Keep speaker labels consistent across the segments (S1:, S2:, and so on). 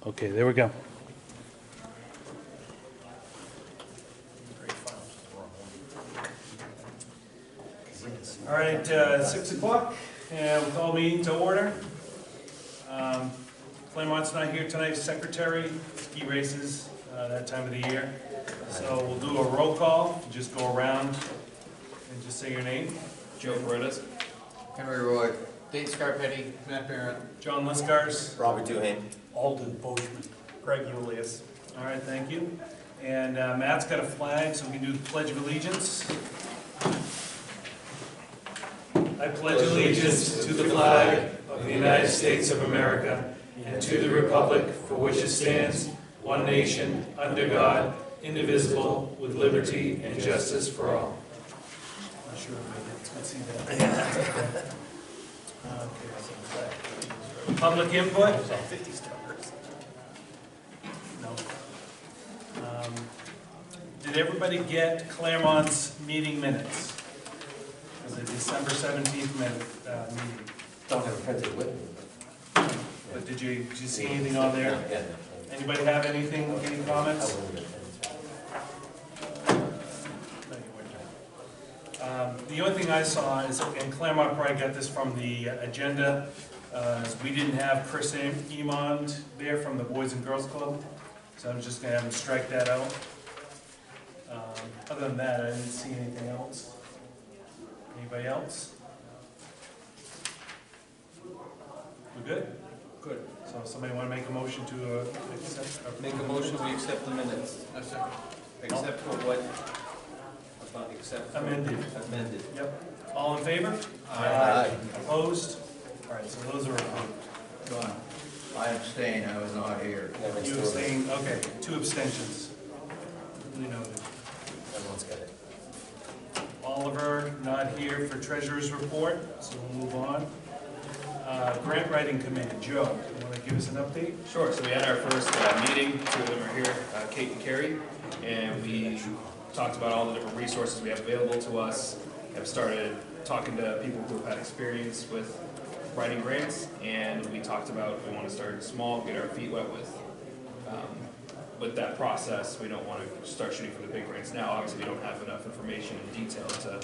S1: Okay, there we go.
S2: All right, 6 o'clock, and we'll call meeting to order. Claremont's not here tonight, secretary, ski races, that time of the year. So we'll do a roll call, just go around and just say your name.
S3: Joe Paredes.
S4: Henry Roy.
S3: Dave Scarpetti. Matt Barrett.
S2: John Liskars.
S4: Robert Duhane.
S5: Alden Boschman.
S2: Greg Julius. All right, thank you. And Matt's got a flag, so we can do the Pledge of Allegiance. I pledge allegiance to the flag of the United States of America and to the republic for which it stands, one nation, under God, indivisible, with liberty and justice for all. Not sure if I can see that. Okay. Public input? No. Did everybody get Claremont's meeting minutes? It was the December 17th meeting.
S4: Don't have a printed with me.
S2: But did you see anything on there?
S4: Yeah.
S2: Anybody have anything, any comments? The only thing I saw is, and Claremont probably got this from the agenda, is we didn't have Chris Emond there from the Boys and Girls Club, so I'm just gonna have him strike that out. Other than that, I didn't see anything else. Anybody else? We good? Good. So somebody want to make a motion to accept?
S3: Make a motion, we accept the minutes. Except for what? About accept.
S2: Amended.
S3: Amended.
S2: Yep. All in favor?
S4: Aye.
S2: Opposed? All right, so those are approved.
S4: John, I abstain, I was not here.
S2: You abstain, okay, 2 abstentions. Duly noted.
S4: Everyone's got it.
S2: Oliver, not here for treasurer's report, so we'll move on. Grant writing committee, Joe, you want to give us an update?
S3: Sure, so we had our first meeting, 2 of them are here, Kate and Carrie, and we talked about all the different resources we have available to us, have started talking to people who have had experience with writing grants, and we talked about we want to start small, get our feet wet with that process. We don't want to start shooting for the big grants now. Obviously, we don't have enough information and detail to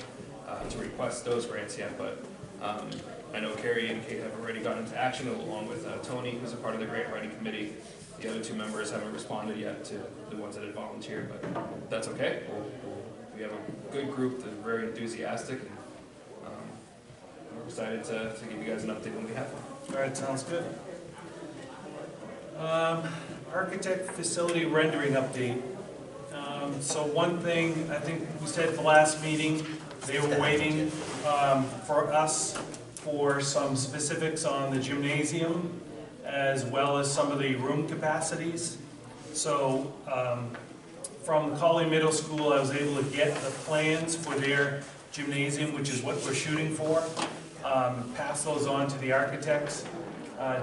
S3: request those grants yet, but I know Carrie and Kate have already gotten into action along with Tony, who's a part of the grant writing committee. The other 2 members haven't responded yet to the ones that had volunteered, but that's okay. We have a good group that's very enthusiastic, and we're excited to give you guys an update when we have one.
S2: All right, sounds good. Architect facility rendering update. So one thing, I think we said at the last meeting, they were waiting for us for some specifics on the gymnasium as well as some of the room capacities. So from Colley Middle School, I was able to get the plans for their gymnasium, which is what we're shooting for. Pass those on to the architects.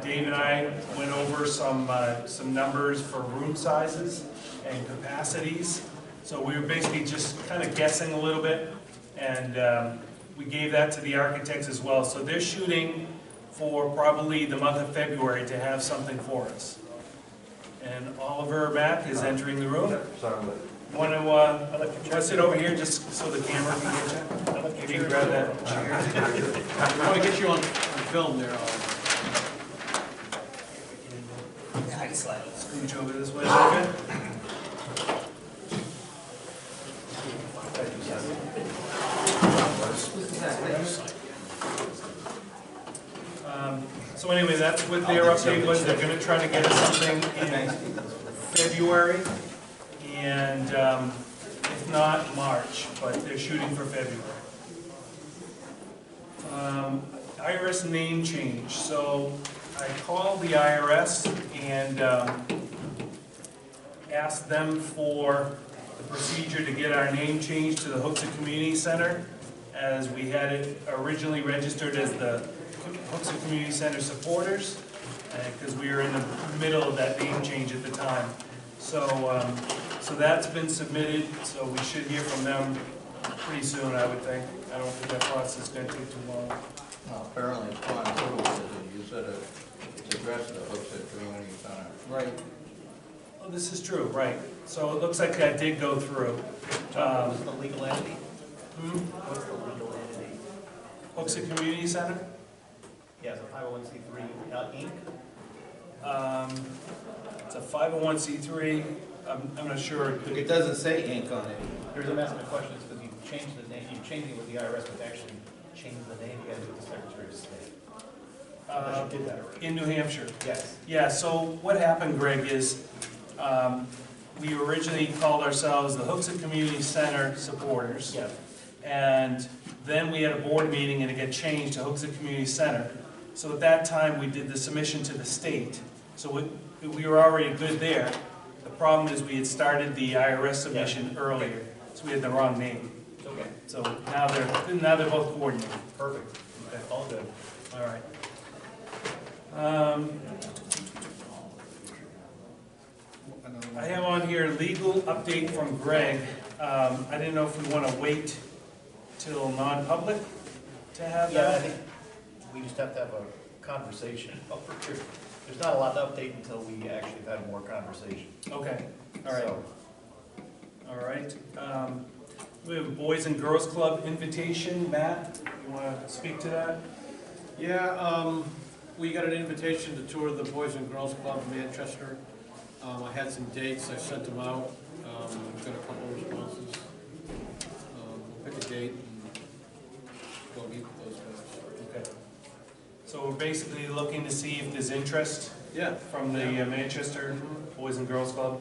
S2: Dave and I went over some numbers for room sizes and capacities. So we were basically just kind of guessing a little bit, and we gave that to the architects as well. So they're shooting for probably the month of February to have something for us. And Oliver Mack is entering the room. You want to sit over here just so the camera can get you? Maybe you can grab that chair.
S5: We want to get you on film there, Oliver.
S2: Scooch over this way a little bit. So anyway, that's what their update was. They're going to try to get us something in February, and if not, March, but they're shooting for February. IRS name change. So I called the IRS and asked them for the procedure to get our name changed to the Hooksett Community Center, as we had it originally registered as the Hooksett Community Center supporters, because we were in the middle of that name change at the time. So, so that's been submitted, so we should hear from them pretty soon, I would think. I don't think that process is going to take too long.
S4: Apparently it's fine, you said to address the Hooksett Community Center.
S5: Right.
S2: Oh, this is true, right. So it looks like I did go through.
S1: What's the legal entity?
S2: Hmm?
S1: What's the legal entity?
S2: Hooksett Community Center?
S1: Yeah, it's a 501c3 Inc.
S2: It's a 501c3. I'm not sure.
S6: It doesn't say ink on it.
S1: The reason I'm asking the question is because you've changed the name, you've changed it with the IRS, but actually changed the name, you gotta do it with the Secretary of State. Unless you did that already.
S2: In New Hampshire.
S1: Yes.
S2: Yeah, so what happened, Greg, is we originally called ourselves the Hooksett Community Center Supporters.
S1: Yeah.
S2: And then we had a board meeting and it got changed to Hooksett Community Center. So at that time, we did the submission to the state. So we were already good there. The problem is we had started the IRS submission earlier, so we had the wrong name.
S1: It's okay.
S2: So now they're both coordinated.
S1: Perfect. Okay, all good.
S2: All right. I have on here legal update from Greg. I didn't know if we want to wait till non-public to have
S1: Yeah, I
S2: that.
S1: think we just have to have a conversation over here. There's not a lot to update until we actually have had more conversation.
S2: Okay, all right,
S1: So,
S2: all right. We have a Boys and Girls Club invitation. Matt, you want to speak to that?
S5: Yeah, we got an invitation to tour the Boys and Girls Club in Manchester. I had some dates, I sent them out, got a couple of responses. We'll pick a date and go meet with those guys.
S2: Okay. So we're basically looking to see if there's interest
S5: Yeah.
S2: from the Manchester Boys and Girls Club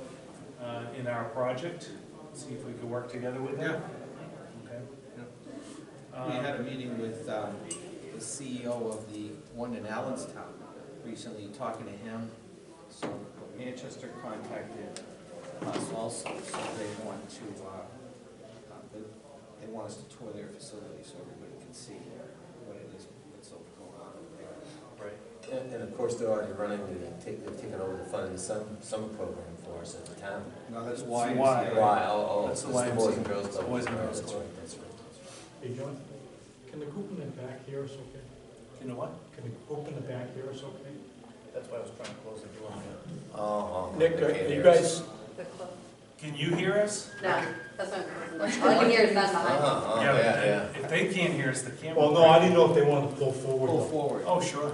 S2: in our project. See if we could work together with them. Okay.
S6: We had a meeting with the CEO of the one in Allenstown recently, talking to him. So Manchester contacted us also, so they want us to tour their facility so everybody can see what it is, what's going on there.
S2: Right.
S4: And of course, they're already running, they've taken over the funding summer program for us at the town.
S6: No, that's
S2: why.
S6: why.
S4: Why, oh,
S2: That's
S4: it's
S2: the
S4: the Boys
S2: YMCA.
S4: and Girls Club.
S2: Boys and Girls
S4: That's
S2: Club.
S4: right, that's right.
S7: Hey, John, can the coop in the back here is okay?
S2: You know what?
S7: Can the coop in the back here is okay?
S1: that's why I was trying to close the door on that.
S4: Oh,
S7: Nick,
S4: they
S7: are
S4: can't
S7: you
S4: hear us.
S7: guys,
S8: The club.
S2: Can you hear us?
S8: No, that's not, all you can hear is them behind you.
S4: Oh,
S2: Yeah,
S4: yeah,
S2: but
S4: yeah.
S2: if they can't hear us, the camera.
S7: well, no, I didn't know if they wanted to pull forward.
S6: Pull
S7: though.
S6: forward.
S2: Oh, sure.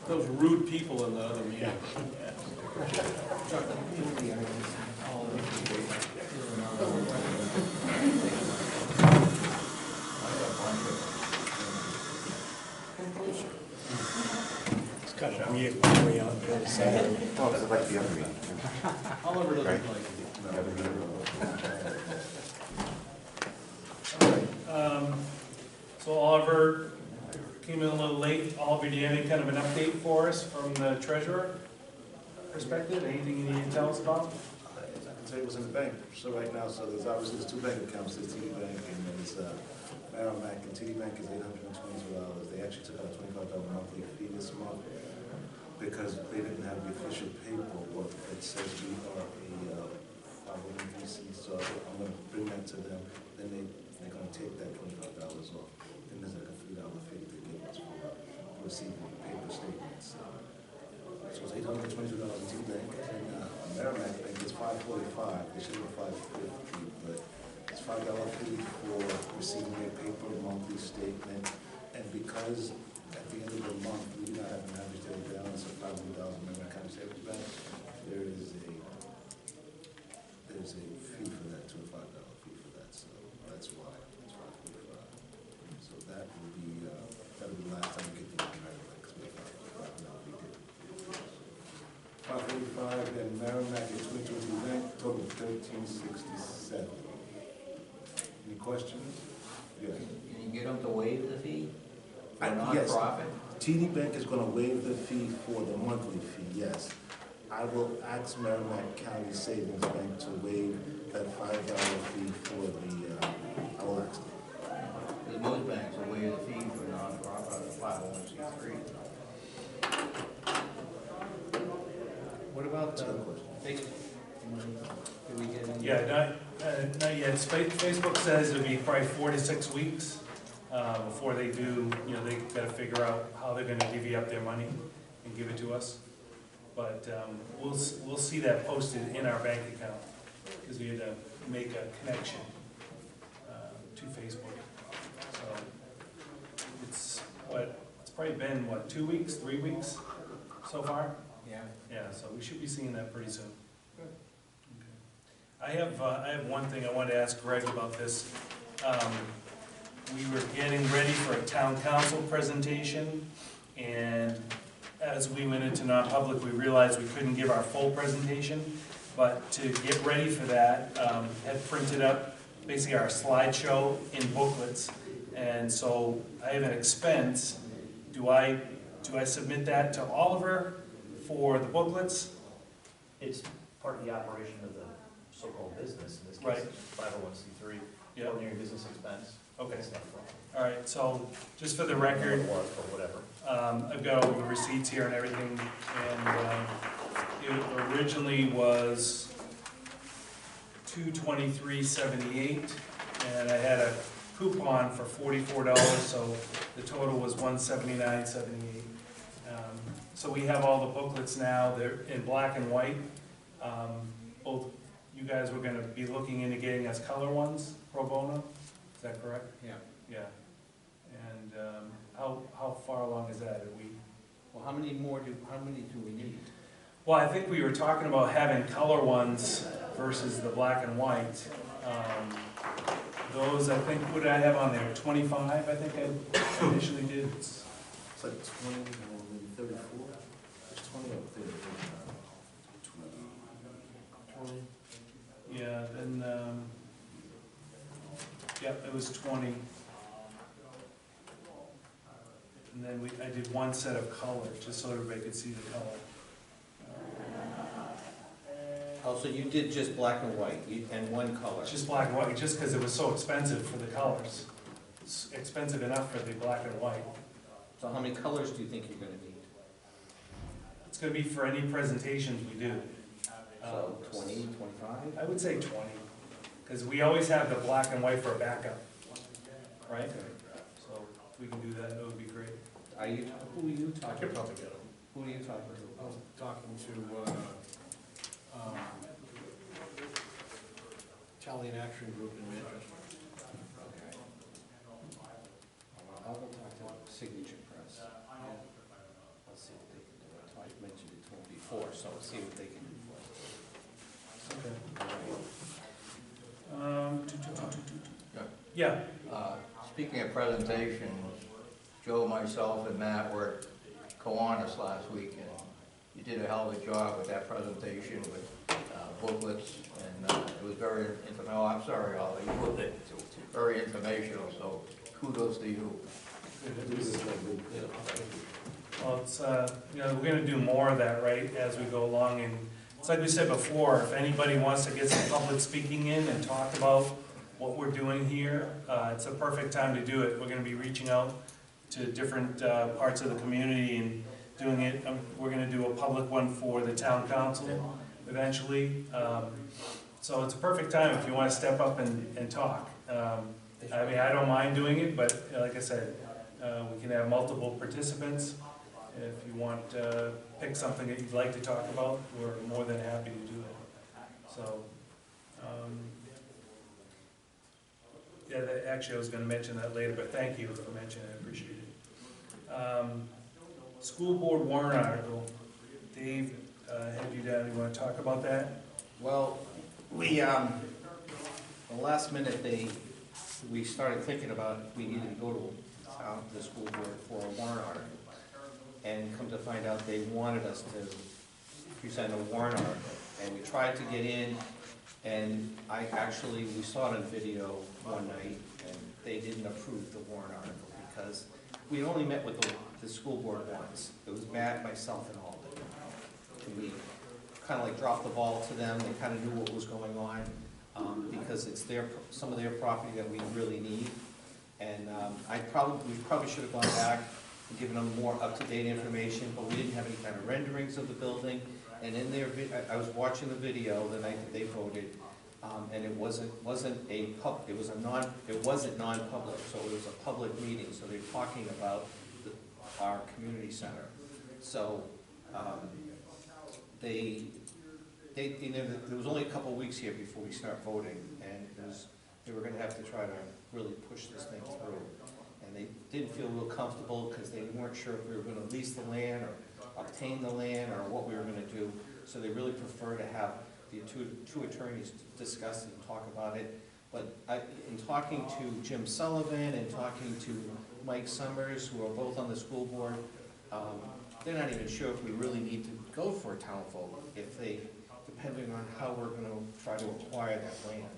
S5: Those rude people in the other meeting.
S7: It's kind of weird when we on the other side.
S9: Oh, it's like the other meeting.
S5: Oliver doesn't
S9: Right.
S5: like it.
S2: So Oliver came in a little late. Oliver, do you have any kind of an update for us from the treasurer perspective? Anything you need to tell us about?
S10: I can tell you what's in the bank. So right now, so there's obviously two bank accounts, there's TD Bank and there's Merrimack, and TD Bank is $822. They actually took out a $25 monthly fee this month because they didn't have the official paperwork that says we are a 501(c), so I'm gonna bring that to them, then they're gonna take that $25 off. Then there's like a $3 fee they give us for receiving paper statements. So it's $822 in TD Bank, and Merrimack Bank is $545, they should be $550, but it's $5 fee for receiving a paper monthly statement, and because at the end of the month, we do not have an average daily balance of $500 in Merrimack County Savings Bank, there's a fee for that, to a $5 fee for that, so that's why it's $545. So that'll be the last time we get the Merrimack, because we have $5 we did. $545, and Merrimack is 2022 Bank, total $1367. Any questions? Yes.
S4: Can you get them to waive the fee for
S10: Yes.
S4: nonprofit?
S10: TD Bank is gonna waive the fee for the monthly fee, yes. I will ask Merrimack County Savings Bank to waive that $5 fee for the, I will ask them.
S4: Because most banks will waive the fee for nonprofit, 501(c)(3).
S6: What about
S10: That's a good question.
S6: Facebook? Did we get any?
S2: Yeah, not yet. Facebook says it'll be probably 4 to 6 weeks before they do, they gotta figure out how they're gonna divvy up their money and and give it to us. But we'll see that posted in our bank account, because we had to make a connection to Facebook. So it's probably been, 2 weeks, 3 weeks so far?
S6: Yeah.
S2: Yeah, so we should be seeing that pretty soon. Okay. I have one thing I wanted to ask Greg about this. We were getting ready for a town council presentation, and as we went into non-public, we realized we couldn't give our full presentation, but to get ready for that, had printed up basically our slideshow in booklets, and so I have an expense. Do I submit that to Oliver for the booklets?
S1: It's part of the operation of the so-called business, in this
S2: Right.
S1: case, 501c3,
S2: Yeah.
S1: ordinary business expense.
S2: Okay.
S1: It's not for-
S2: All right, so just for the record,
S1: Or whatever.
S2: I've got all the receipts here and everything, and it originally was $223.78, and I had a coupon for $44, so the total was $179.78. So we have all the booklets now, they're in black and white. Both you guys were gonna be looking into getting us color ones, pro bono, is that correct?
S6: Yeah.
S2: Yeah. And how far along is that? Are we?
S6: Well, how many do we need?
S2: Well, I think we were talking about having color ones versus the black and white. Those, I think, what did I have on there? 25, I think I initially did.
S10: It's like 20, maybe 34? It's 20 or 34.
S5: 20.
S2: Yeah, then, yep, it was 20. And then I did one set of color, just so everybody could see the color.
S6: Oh, so you did just black and white and one color?
S2: Just black and white, just because it was so expensive for the colors. It's expensive enough for the black and white.
S6: So how many colors do you think you're gonna need?
S2: It's gonna be for any presentations we do.
S6: So 20, 25?
S2: I would say 20, because we always have the black and white for backup, right? So if we can do that, that would be great.
S6: Who are you
S5: I
S6: talking
S5: could
S6: to?
S5: probably get them.
S6: Who are you talking
S5: I was
S6: to?
S5: talking to, Italian Action Group in Manchester.
S6: Okay. I'll go talk to Signature Press. I'll see what they can do. I mentioned it to them before, so I'll see what they can do for us.
S2: Yeah,
S9: Speaking of presentations, Joe, myself, and Matt were at Kiwanis last week, and you did a hell of a job with that presentation with booklets, and it was very, no, I'm sorry, Ollie, you were very informational, so kudos to you.
S2: well, it's, we're gonna do more of that, right, as we go along, and it's like we said before, if anybody wants to get some public speaking in and talk about what we're doing here, it's a perfect time to do it. We're gonna be reaching out to different parts of the community and doing it. We're gonna do a public one for the town council eventually. So it's a perfect time if you wanna step up and talk. I mean, I don't mind doing it, but like I said, we can have multiple participants. If you want to pick something that you'd like to talk about, we're more than happy to do it. So, yeah, actually I was going to mention that later, but thank you for mentioning it, I appreciate it. School board warrant article. Dave, had you down, you want to talk about that?
S6: Well, we, the last minute, we started thinking about we needed to go to the school board for a warrant article. And come to find out, they wanted us to present a warrant article. And we tried to get in, and we saw it on video one night, and they didn't approve the warrant article because we only met with the school board once. It was Matt, myself, and Alden. And we kind of like dropped the ball to them. They kind of knew what was going on because it's some of their property that we really need. And we probably should have gone back and given them more up-to-date information, but we didn't have any kind of renderings of the building. And in their, I was watching the video the night that they voted, and it wasn't non-public, so it was a public meeting. So they're talking about our community center. So You know, there was only a couple of weeks here before we start voting, and they were gonna have to try to really push this thing through. And they didn't feel real comfortable because they weren't sure if we were gonna lease the land or obtain the land or what we were gonna do. So they really prefer to have the two attorneys discuss and talk about it. But in talking to Jim Sullivan and talking to Mike Summers, who are both on the school board, they're not even sure if we really need to go for a town vote, depending on how we're gonna try to acquire that land.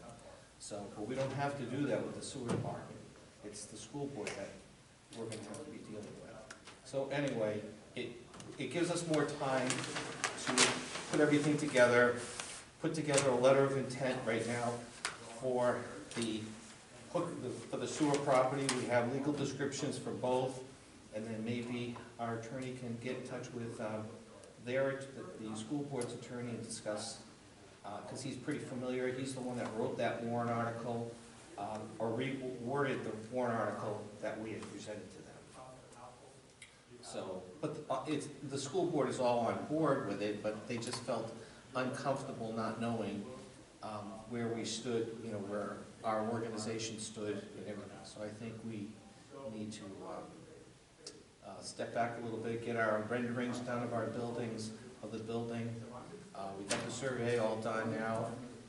S6: So, but we don't have to do that with the sewer department. It's the school board that we're gonna have to be dealing with. So anyway, it gives us more time to put everything together, put together a letter of intent right now for the sewer property. We have legal descriptions for both, and then maybe our attorney can get in touch with the school board's attorney and discuss, because he's pretty familiar. He's the one that wrote that warrant article, or reworded the warrant article that we had presented to them. So, but the school board is all on board with it, but they just felt uncomfortable not knowing where we stood, you know, where our organization stood and everything. So I think we need to step back a little bit, get our renderings done of our buildings, of the building. We got the survey all done now,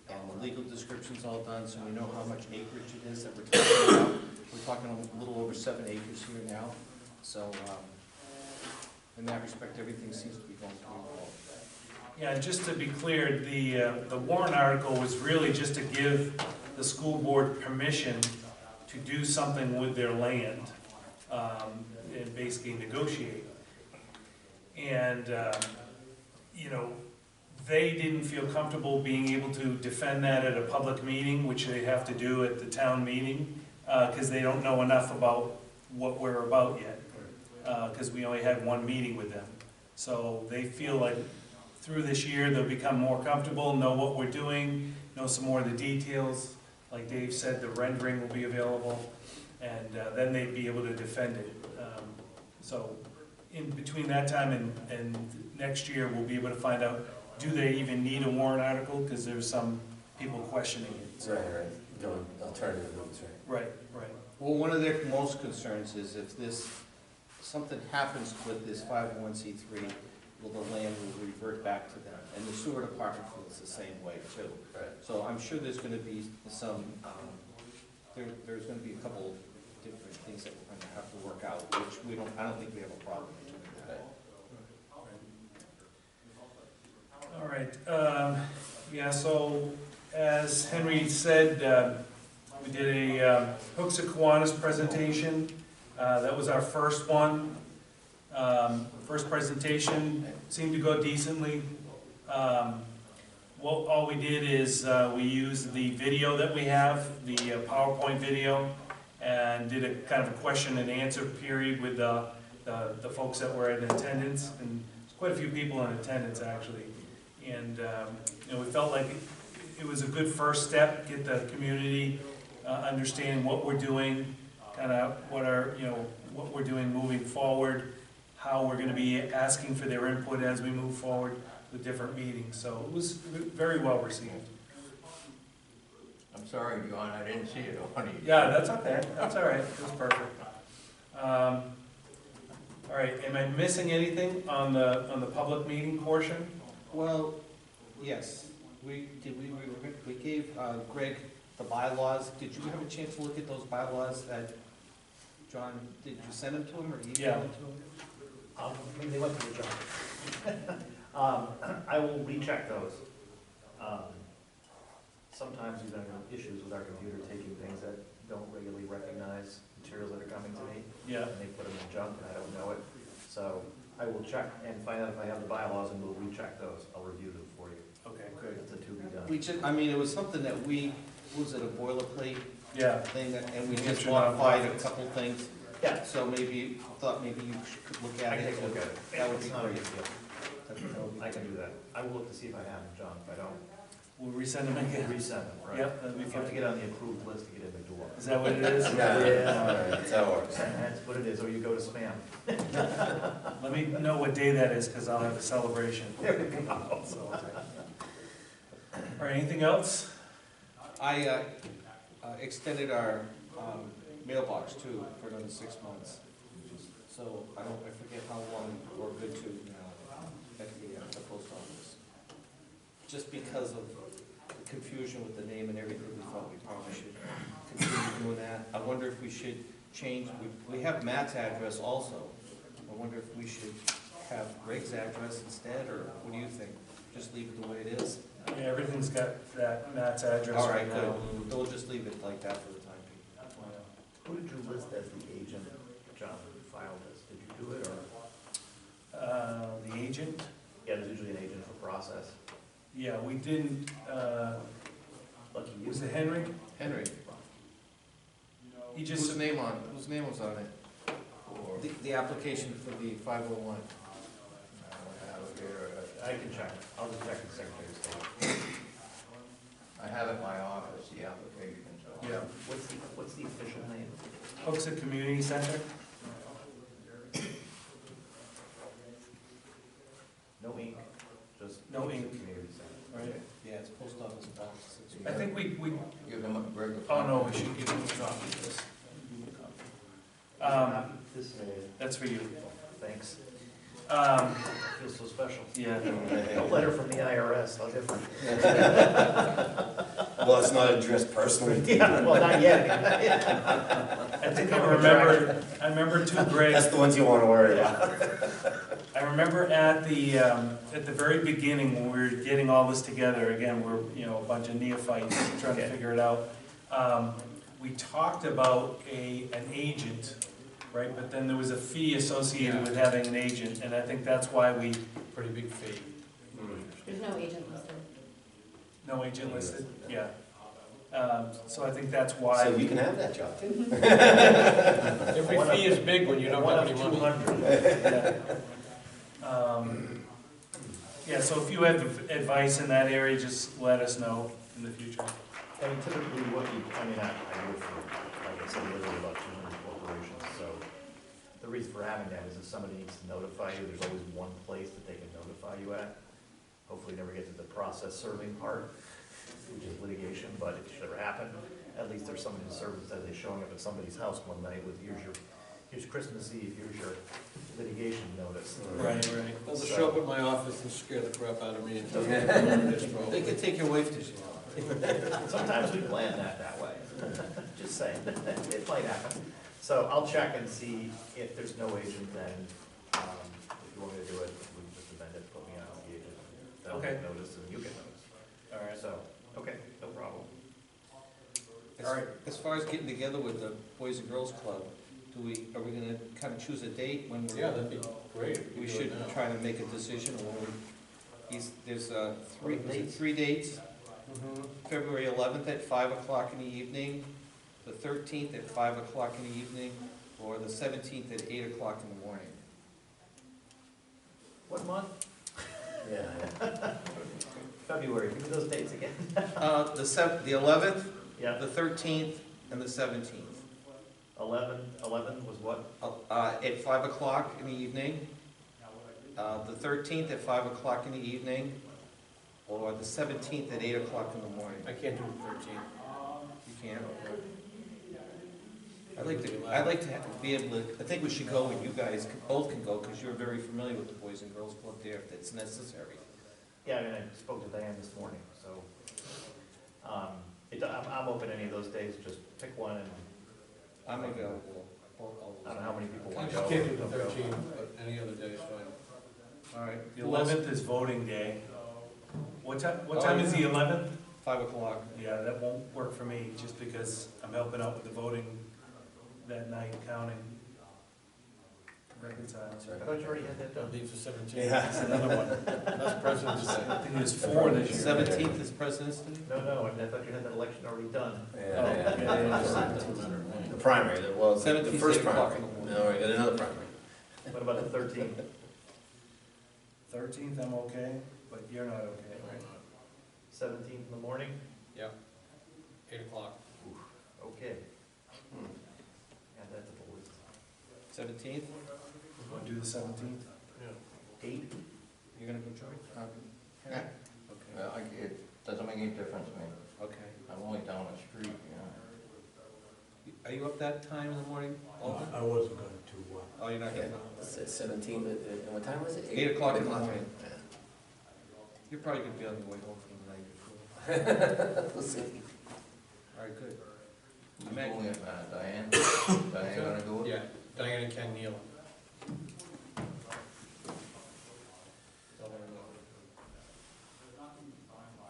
S6: and the legal description's all done, so we know how much acreage it is that we're talking about. We're talking a little over 7 acres here now. So in that respect, everything seems to be going pretty well.
S2: Yeah, and just to be clear, the warrant article was really just to give the school board permission to do something with their land, and basically negotiate. And, you know, they didn't feel comfortable being able to defend that at a public meeting, which they have to do at the town meeting, because they don't know enough about what we're about yet, because we only had one meeting with them. So they feel like through this year, they'll become more comfortable, know what we're doing, know some more of the details. Like Dave said, the rendering will be available, and then they'd be able to defend it. So in between that time and next year, we'll be able to find out, do they even need a warrant article? Because there's some people questioning it. So.
S4: Right. Going alternative routes, right?
S2: Right.
S6: Well, one of their most concerns is if something happens with this 501c3, well, the land will revert back to them. And the sewer department feels the same way too.
S4: Right.
S6: So I'm sure there's gonna be some, there's gonna be a couple different things that we're gonna have to work out, which I don't think we have a problem doing that.
S2: All right. Yeah, so as Henry said, we did a Hooksett Community presentation. That was our first one. First presentation seemed to go decently. All we did is we used the video that we have, the PowerPoint video, and did a kind of a question and answer period with the folks that were in attendance, and there's quite a few people in attendance actually. And you know, we felt like it was a good first step, get the community understand what we're doing, kind of what we're doing moving forward, how we're going to be asking for their input as we move forward with different meetings. So it was very well received.
S9: I'm sorry, John, I didn't see it on you.
S2: Yeah, that's okay. That's all right. It was perfect. All right. Am I missing anything on the public meeting portion?
S6: Well, yes. We gave Greg the bylaws. Did you have a chance to look at those bylaws that John, did you send them to him or email them to him?
S1: Maybe they went to the job. I will recheck those. Sometimes we've been issues with our computer taking things that don't regularly recognize materials that are coming to me.
S2: Yeah.
S1: And they put them in junk and I don't know it. So I will check and find out if I have the bylaws and we'll recheck those. I'll review them for you.
S2: Okay, good.
S1: It's a to be done.
S6: I mean, it was something that was it a boilerplate
S2: Yeah.
S6: thing, and we
S2: Yes,
S6: just
S2: you're
S6: modified a
S2: not-
S6: couple things.
S1: Yeah.
S6: So maybe you could look at
S1: I
S6: it.
S1: can look at it.
S6: That would be
S1: It's not a
S6: great.
S1: big deal. I can do that. I will look to see if I have them, John. If I don't,
S2: We'll resend them again.
S1: Resend them, right?
S2: Yep, that'd be
S1: You have to
S2: fine.
S1: get on the approved list to get in the door.
S2: Is that what it is?
S4: Yeah, that's how it works.
S1: That's what it is, or you go to spam.
S2: Let me know what day that is, because I'll have a celebration.
S1: There we go.
S2: So, all right, anything else?
S6: I extended our mailbox too for another 6 months. So I forget how long we're good to now at the post office. Just because of the confusion with the name and everything, we thought we probably should continue doing that. I wonder if we should change, we have Matt's address also. I wonder if we should have Greg's address instead, or what do you think? Just leave it the way it is?
S2: Yeah, everything's got that Matt's address
S6: All
S2: right
S6: right, good.
S2: now.
S6: We'll just leave it like that for the time being.
S1: Who did you list as the agent, John, who filed this? Did you do it, or?
S2: The agent?
S1: Yeah, there's usually an agent for process.
S2: Yeah, we didn't,
S1: Lucky you.
S2: was it Henry?
S3: Henry,
S2: He just,
S3: whose name was on it? Or,
S6: The application for the 501.
S1: I can check. I'll just check with the Secretary of State.
S9: I have at my office the application, so.
S2: yeah,
S1: What's the official name?
S2: Hooksett Community Center?
S1: No ink, just.
S2: No ink.
S1: Community Center.
S2: Right.
S6: Yeah, it's post office box.
S2: I think we,
S9: Give them a regular.
S2: oh no, we should give him a copy of this.
S1: This,
S2: That's for you.
S1: thanks.
S2: Um,
S1: Feels so special.
S2: yeah.
S1: A letter from the IRS, how different.
S4: Well, it's not addressed personally.
S1: Yeah, well, not yet.
S2: I think I remember too, Greg.
S4: That's the ones you want to worry about.
S2: I remember at the very beginning, when we were getting all this together, again, we're, a bunch of neophytes trying to figure it out. We talked about an agent, right? But then there was a fee associated with having an agent, and I think that's why we,
S5: Pretty big fee.
S8: There's no agent listed.
S2: no agent listed, yeah. So I think that's why.
S4: So you can have that job too.
S5: Every fee is big when you don't
S1: One
S5: have
S1: of
S5: any money.
S1: 200.
S2: Yeah, so if you have advice in that area, just let us know in the future.
S1: I mean, typically what I work for, like I said, literally about 200 corporations, so the reason for having that is if somebody needs to notify you, there's always one place that they can notify you at. Hopefully never get to the process serving part, which is litigation, but it should ever happen. At least there's somebody to serve instead of they showing up at somebody's house one night with, here's Christmas Eve, here's your litigation notice.
S2: Right.
S5: They'll just show up at my office and scare the crap out of me and tell me
S6: They could take your wife to jail.
S1: Sometimes we plan that way, just saying, it might happen. So I'll check and see if there's no agent, then, if you want me to do it, we can just amend it, put me on as the agent. Then I'll
S2: Okay.
S1: get notice and you get notice.
S2: All right.
S1: So, okay, no problem.
S6: As far as getting together with the Boys and Girls Club, are we gonna kind of choose a date when we're?
S5: Yeah, that'd be great. if you
S6: We
S5: do
S6: should
S5: it now.
S6: try to make a decision when there's three dates. February 11th at 5 o'clock in the evening, the 13th at 5 o'clock in the evening, or the 17th at 8 o'clock in the morning.
S1: What month?
S4: Yeah.
S1: February, give me those dates again.
S6: The 11th,
S1: Yeah,
S6: the 13th, and the 17th.
S1: 11 was what?
S6: At 5 o'clock in the evening, the 13th at 5 o'clock in the evening, or the 17th at 8 o'clock in the morning.
S5: I can't do the 13th.
S6: You can? I'd like to be able to, I think we should go and you guys both can go, because you're very familiar with the Boys and Girls Club there, if it's necessary.
S1: Yeah, I mean, I spoke to Diane this morning, so, I'm open any of those days, just pick one and
S6: I'm available.
S1: I don't know how many people
S5: I
S1: want to
S5: just
S1: go.
S5: can't do the
S1: Don't go.
S5: 13th, but any other day is fine.
S6: All right.
S2: The 11th is voting day. What time is the 11th?
S6: 5 o'clock.
S2: Yeah, that won't work for me, just because I'm helping out with the voting that night, counting, reconciling.
S1: I thought you already had that
S5: That'll
S1: done.
S5: be for 17th.
S4: Yeah.
S5: That's another one. That's President's Day.
S2: I think there's 4 this year.
S6: 17th is President's Day?
S1: No, I thought you had that election already done.
S4: The primary, the
S6: 17th,
S4: first
S6: 8 o'clock
S4: primary.
S6: in the morning.
S4: No, we got another primary.
S1: What about the 13th?
S2: 13th, I'm okay, but you're not okay, right?
S1: 17th in the morning?
S5: Yep. 8 o'clock.
S1: Okay. Add that to the list.
S6: 17th,
S2: We're going to do the 17th?
S1: 8?
S6: you're gonna go join?
S9: Yeah.
S6: Okay,
S9: Well, it doesn't make any difference to me.
S6: okay.
S9: I'm only down the street,
S6: Are you up that time in the morning, Alden?
S7: I wasn't going to,
S6: Oh, you're not
S4: Yeah,
S6: getting up?
S4: it's at 17, and what time was it?
S6: 8 o'clock in the
S4: 8
S6: morning.
S4: Yeah.
S6: You're probably gonna be on your way home from the night before.
S4: We'll see.
S6: All right, good.
S9: Who's doing it, Diane? Diane gonna do it?
S5: Yeah, Diane and Ken Neal.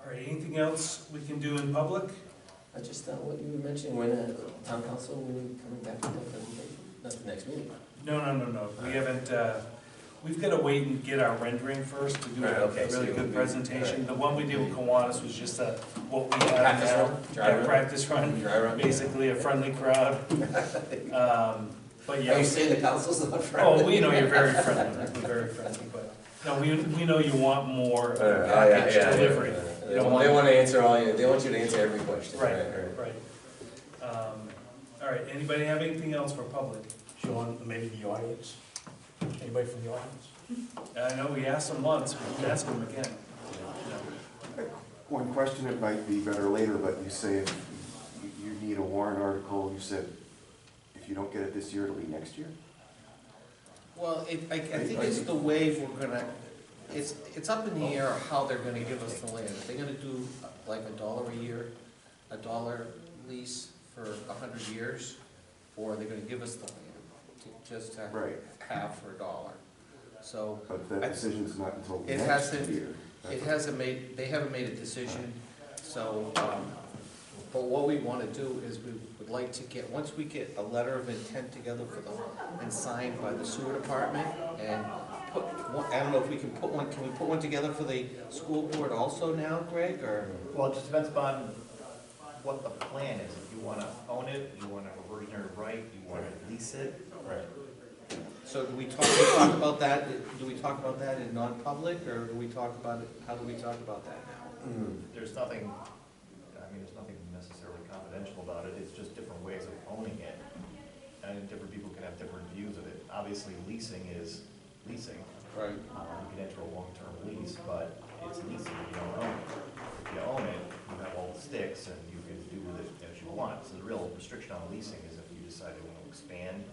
S2: All right, anything else we can do in public?
S4: I just, what you were mentioning, when, town council, when you coming back with that presentation? Not the next meeting.
S2: No. We haven't, we've got to wait and get our rendering first to do
S4: Right,
S2: a
S4: okay, so
S2: really
S4: you'll
S2: good
S4: be-
S2: presentation.
S4: right.
S2: The one we did with Kiwanis was just what we have
S4: Practice
S2: now.
S4: run? Dry
S2: Yeah,
S4: run?
S2: practice run,
S4: Dry run?
S2: basically a friendly crowd. But
S4: Are
S2: yeah.
S4: you saying the council's not friendly?
S2: Oh, we know you're very friendly, we're very friendly, but, no, we know you want more of a
S4: Oh, yeah,
S2: package
S4: yeah, yeah,
S2: delivery.
S4: yeah.
S2: You
S4: They
S2: don't
S4: want
S2: want-
S4: to answer they want you to answer every question.
S2: Right. All right, anybody have anything else for public?
S7: Sean, maybe the audience? Anybody from the audience?
S2: I know we asked them once, we can ask them again.
S11: One question, it might be better later, but you say if you need a warrant article, you said if you don't get it this year, it'll be next year?
S6: Well, I think it's the way we're gonna, it's up in the air how they're gonna give us the land. Are they gonna do like $1 a year, $1 lease for 100 years? Or are they gonna give us the land just to
S11: Right.
S6: have for $1? So,
S11: But that decision's not until
S6: It
S11: next
S6: hasn't-
S11: year.
S6: it hasn't made, they haven't made a decision, so, but what we wanna do is we would like to get, once we get a letter of intent together and signed by the sewer department, and put, I don't know if we can put one together for the school board also now, Greg, or?
S1: Well, it just depends upon what the plan is. If you want to own it, you want a reversionary right, you want to lease it.
S4: Right.
S6: So do we talk about that, do we talk about that in non-public, or do we talk about it, how do we talk about that now?
S1: There's nothing, there's nothing necessarily confidential about it. It's just different ways of owning it. And different people can have different views of it. Obviously, leasing is leasing.
S6: Right.
S1: You can enter a long-term lease, but it's leasing, you don't own it. If you own it, you have all the sticks and you can do with it as you want. So the real restriction on leasing is if you decide to want to expand,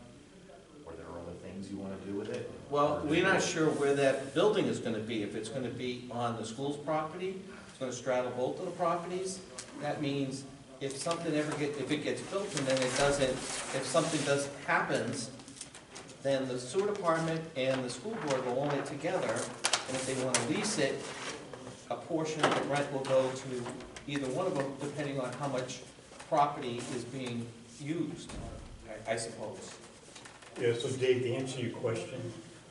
S1: or there are other things you want to do with it.
S6: Well, we're not sure where that building is gonna be, if it's gonna be on the school's property, it's gonna straddle both of the properties. That means if something if it gets built and then it doesn't, if something happens, then the sewer department and the school board will own it together, and if they wanna lease it, a portion of the rent will go to either one of them, depending on how much property is being used, I suppose.
S7: Yeah, so Dave, to answer your question,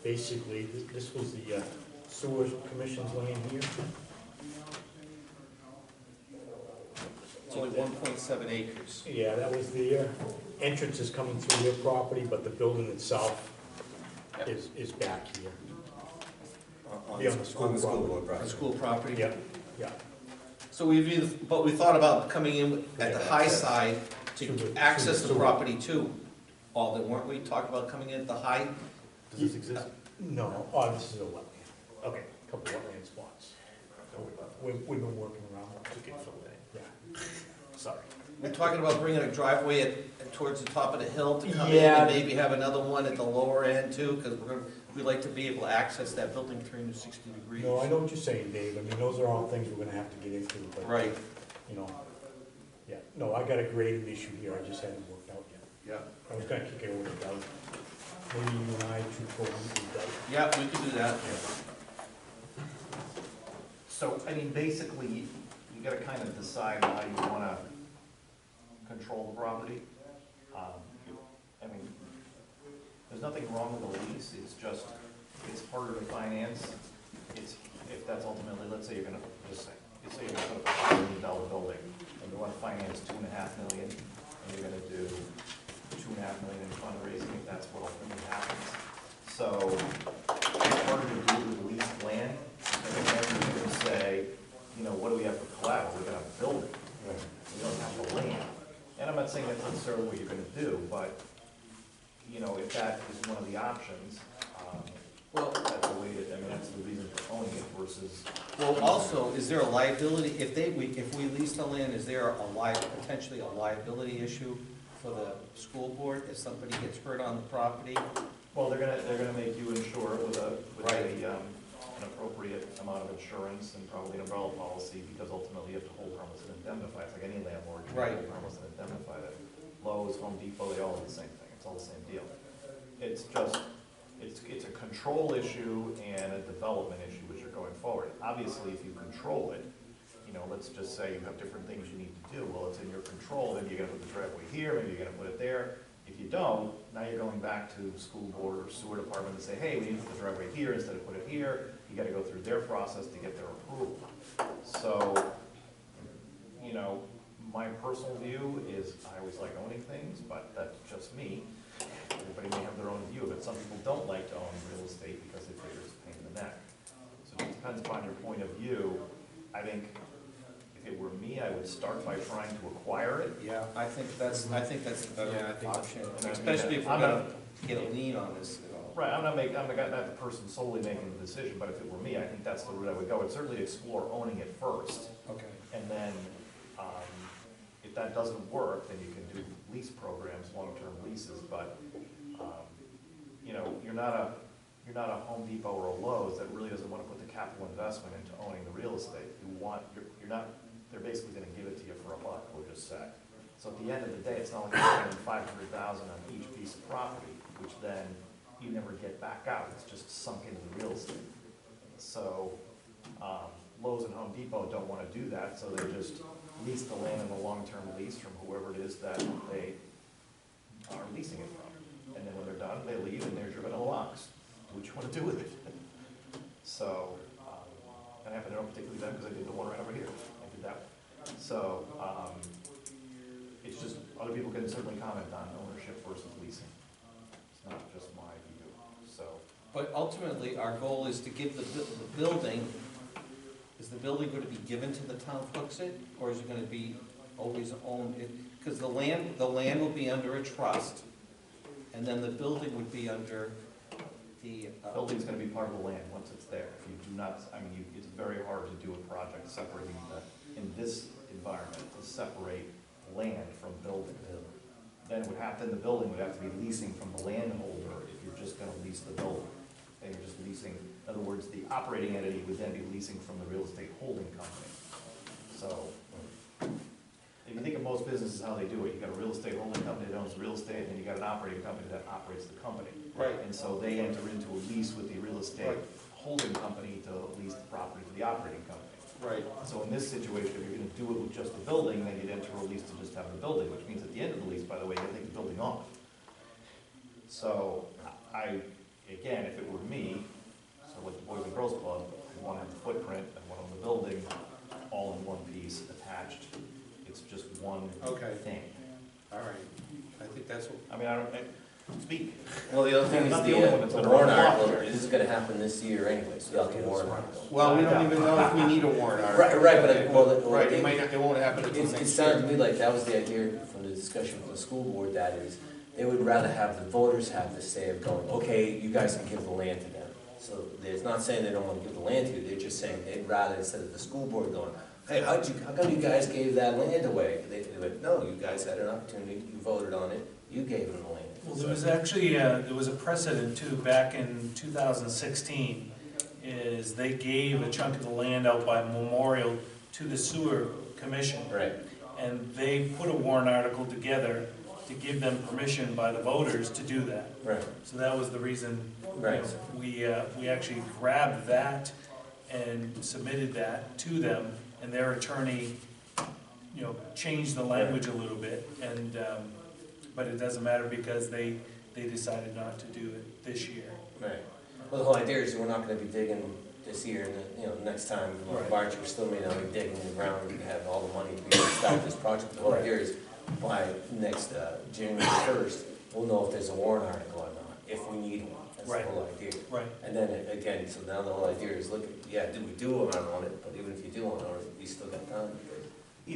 S7: basically, this was the sewer commission's land here.
S6: It's only 1.7 acres.
S7: Yeah, that was their entrance is coming through their property, but the building itself is back here.
S4: On
S7: Yeah, on the school
S4: on the school
S7: property.
S4: board
S6: On
S4: property.
S6: school property.
S7: Yeah.
S6: So but we thought about coming in at the high side to access the property too. Alden, weren't we talking about coming in at the high?
S7: Does this exist? No, this is a wetland. Okay, a couple wetland spots. We've been working around. Yeah.
S1: Sorry.
S6: We're talking about bringing a driveway towards the top of the hill to come in
S7: Yeah.
S6: and maybe have another one at the lower end too, because we'd like to be able to access that building 360 degrees.
S7: No, I know what you're saying, Dave. I mean, those are all things we're gonna have to get into, but,
S6: Right,
S7: you know, yeah. No, I got a grading issue here. I just haven't worked out yet.
S6: yeah.
S7: I was gonna kick it over to Doug. Maybe you and I should go with Doug.
S6: Yeah, we could do that.
S1: So, basically, you gotta kind of decide how you wanna control the property. There's nothing wrong with a lease, it's just, it's harder to finance. If that's ultimately, let's say you're gonna, just say you're gonna put up a $5 million building, and you wanna finance $2.5 million, and you're gonna do $2.5 million in fundraising, if that's what ultimately happens. So, it's harder to do with leased land, and then you're gonna say, what do we have for collateral? necessarily what you're gonna do, but, you know, if that is one of the options,
S6: Well,
S1: that's a way to, I mean, that's the reason for owning it versus.
S6: well, also, is there a liability, if we lease the land, is there potentially a liability issue for the school board if somebody gets hurt on the property?
S1: Well, they're gonna make you insure it with
S6: Right.
S1: an appropriate amount of insurance and probably an umbrella policy, because ultimately you have to hold harmless and indemnify. It's like any landlord, you
S6: Right.
S1: hold harmless and indemnify that. Lowe's, Home Depot, they all do the same thing, it's all the same deal. It's just, it's a control issue and a development issue which are going forward. Obviously, if you control it, you know, let's just say you have different things you need to do, well, it's in your control, maybe you're gonna put the driveway here, maybe you're gonna put it there. If you don't, now you're going back to school board or sewer department and say, hey, we need to put the driveway here instead of put it here. You gotta go through their process to get their approval. So, you know, my personal view is I always like owning things, but that's just me. Everybody may have their own view of it. Some people don't like to own real estate because they figure it's a pain in the neck. So it depends upon your point of view. I think if it were me, I would start by trying to acquire it.
S6: Yeah, I think that's the better option,
S1: I mean,
S6: especially if we're
S1: I'm
S6: gonna get a lien on this at all.
S1: Right, I'm not the person solely making the decision, but if it were me, I think that's the route I would go. I'd certainly explore owning it first.
S6: Okay.
S1: And then, if that doesn't work, then you can do lease programs, long-term leases, but, you know, you're not a Home Depot or a Lowe's that really doesn't want to put the capital investment into owning the real estate. They're basically gonna give it to you for $1, we'll just say. So at the end of the day, it's not like you're spending $500,000 on each piece of property, which then you never get back out, it's just sunk into the real estate. So, Lowe's and Home Depot don't wanna do that, so they just lease the land in a long-term lease from whoever it is that they are leasing it from. And then when they're done, they leave and there's your vanilla box. Do what you wanna do with it. So, and I happen to know particularly them because I did the one right over here. I did that one. So, it's just, other people can certainly comment on ownership versus leasing. It's not just my view, so.
S6: But ultimately, our goal is to give the building, is the building going to be given to the town of Hooksett, or is it going to be always owned? Because the land will be under a trust, and then the building would be under the.
S1: Building's gonna be part of the land once it's there. If you do not, I mean, it's very hard to do a project separating in this environment, to separate land from building. Then the building would have to be leasing from the landholder if you're just gonna lease the building. And you're just leasing, in other words, the operating entity would then be leasing from the real estate holding company. So, if you think of most businesses, how they do it, you got a real estate holding company that owns real estate, and then you got an operating company that operates the company.
S6: Right.
S1: And so they enter into a lease with the real estate
S6: Right.
S1: holding company to lease the property to the operating company.
S6: Right.
S1: So in this situation, if you're gonna do it with just the building, then you'd enter a lease to just have the building, which means at the end of the lease, by the way, you gotta take the building off. So again, if it were me, so like the Boys and Girls Club, I wanna have the footprint, I want the building all in one piece attached. It's just one
S6: Okay.
S1: thing.
S6: All right. I think that's what.
S1: I mean, speak.
S4: Well, the other thing
S1: I'm
S4: is
S1: not the only one that's
S4: the
S1: been
S4: warrant
S1: around the block.
S4: article, this is gonna happen this year anyway, so you'll have a warrant article.
S6: Well, we don't even know if we need a warrant article.
S4: Right, but,
S6: Right, it might not, it won't happen until
S4: It
S6: next
S4: sounded
S6: year.
S4: to me like that was the idea from the discussion with the school board, that is, they would rather have the voters have the say of going, okay, you guys can give the land to them. So it's not saying they don't want to give the land to you, they're just saying they'd rather, instead of the school board going, hey, how come you guys gave that land away? They went, no, you guys had an opportunity, you voted on it, you gave them the land.
S2: Well, there was actually, there was a precedent too, back in 2016, is they gave a chunk of the land out by memorial to the sewer commission.
S4: Right.
S2: And they put a warrant article together to give them permission by the voters to do that.
S4: Right.
S2: So that was the reason,
S4: Right.
S2: we actually grabbed that and submitted that to them, and their attorney, changed the language a little bit, and, but it doesn't matter because they decided not to do it this year.
S4: Right. Well, the whole idea is we're not gonna be digging this year, and next time, March, we're still may not be digging in the ground, we have all the money to be able to start this project. The whole idea is by next, January 1st, we'll know if there's a warrant article or not, if we need one. That's the
S2: Right.
S4: whole idea.
S2: Right.
S4: And then again, so now the whole idea is, look, yeah, do we do want to own it, but even if you do want to own it, we still got time.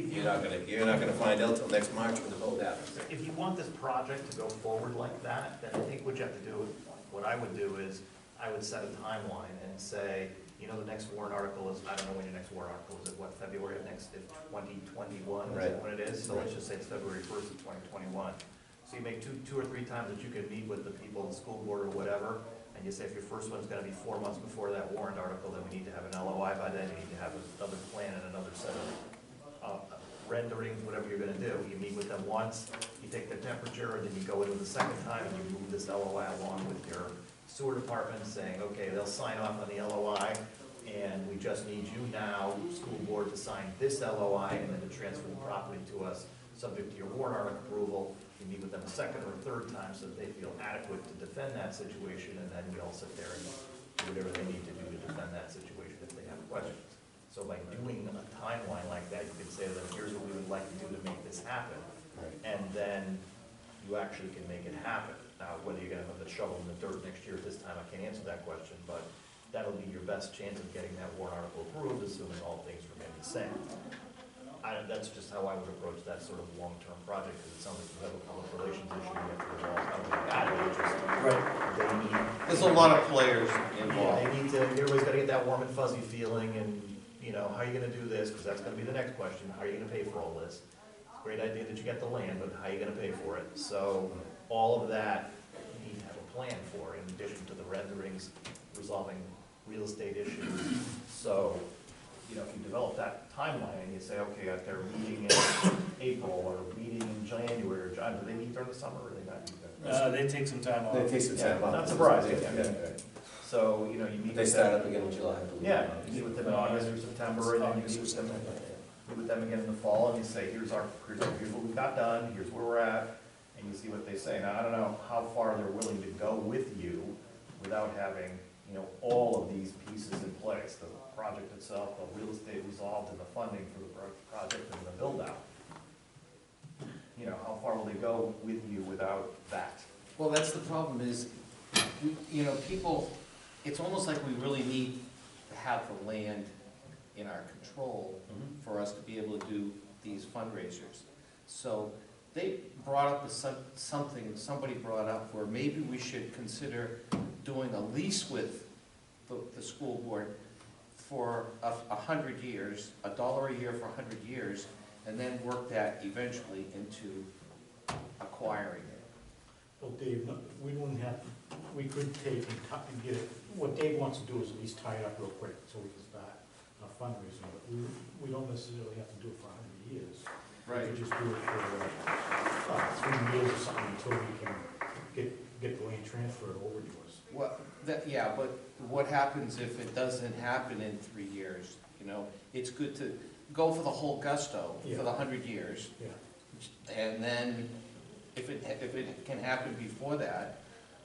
S4: You're not gonna find out till next March when the vote happens.
S1: If you want this project to go forward like that, then I think what you have to do, what I would do is, I would set a timeline and say, you know, the next warrant article is, I don't know when your next warrant article is, what, February of next, 2021, is
S4: Right.
S1: that when it is? So let's just say it's February 1st of 2021. So you make two or three times that you can meet with the people in the school board or whatever, and you say if your first one's gonna be 4 months before that warrant article, then we need to have an LOI by then, you need to have another plan and another set of renderings, whatever you're gonna do. You meet with them once, you take their temperature, and then you go in with the second time, and you move this LOI along with your sewer department, saying, okay, they'll sign off on the LOI, and we just need you now, school board, to sign this LOI, and then to transfer the property to us, subject to your warrant article approval. You meet with them a second or a third time, so that they feel adequate to defend that situation, and then we all sit there and do whatever they need to do to defend that situation if they have questions. So by doing a timeline like that, you can say to them, here's what we would like to do to make this happen. And then you actually can make it happen. Now, whether you're gonna have the shovel in the dirt next year at this time, I can't answer that question, but that'll be your best chance of getting that warrant article approved, assuming all things remain the same. That's just how I would approach that sort of long-term project, because it sounds like you have a public relations issue you have to resolve. Not only that, but it's just, they need.
S6: There's a lot of players
S1: Yeah,
S6: involved.
S1: they need to, everybody's gotta get that warm and fuzzy feeling, and, you know, how are you gonna do this, because that's gonna be the next question, how are you gonna pay for all this? Great idea that you get the land, but how are you gonna pay for it? So, all of that, you need to have a plan for, in addition to the renderings, resolving real estate issues. So, you know, if you develop that timeline, and you say, okay, at their meeting in April, or meeting in January, or John, do they meet during the summer, or they not meet during?
S2: They take some time off.
S4: They take some time
S1: Yeah,
S4: off.
S1: not surprising,
S4: Yeah,
S1: I mean,
S4: right.
S1: So, you know, you meet
S4: They
S1: with
S4: start
S1: them.
S4: up again in July, I believe.
S1: Yeah, you meet with them in August or September, and then you meet with them again in the fall, and you say, here's what we got done, here's where we're at, and you see what they say. Now, I don't know how far they're willing to go with you without having, you know, all of these pieces in place, the project itself, the real estate resolved, and the funding for the project and the build-out. You know, how far will they go with you without that?
S6: Well, that's the problem is, you know, people, it's almost like we really need to have the land in our control for us to be able to do these fundraisers. So they brought up something, somebody brought up where maybe we should consider doing a lease with the school board for 100 years, $1 a year for 100 years, and then work that eventually into acquiring it.
S7: Well, Dave, we wouldn't have, we could take and get it, what Dave wants to do is at least tie it up real quick, so we can start fundraising, but we don't necessarily have to do it for 100 years. We could just do it for 3 years or something until we can get the land transferred over to us.
S6: Well, yeah, but what happens if it doesn't happen in 3 years? You know, it's good to go for the whole gusto for the 100 years.
S7: Yeah.
S6: And then if it can happen before that,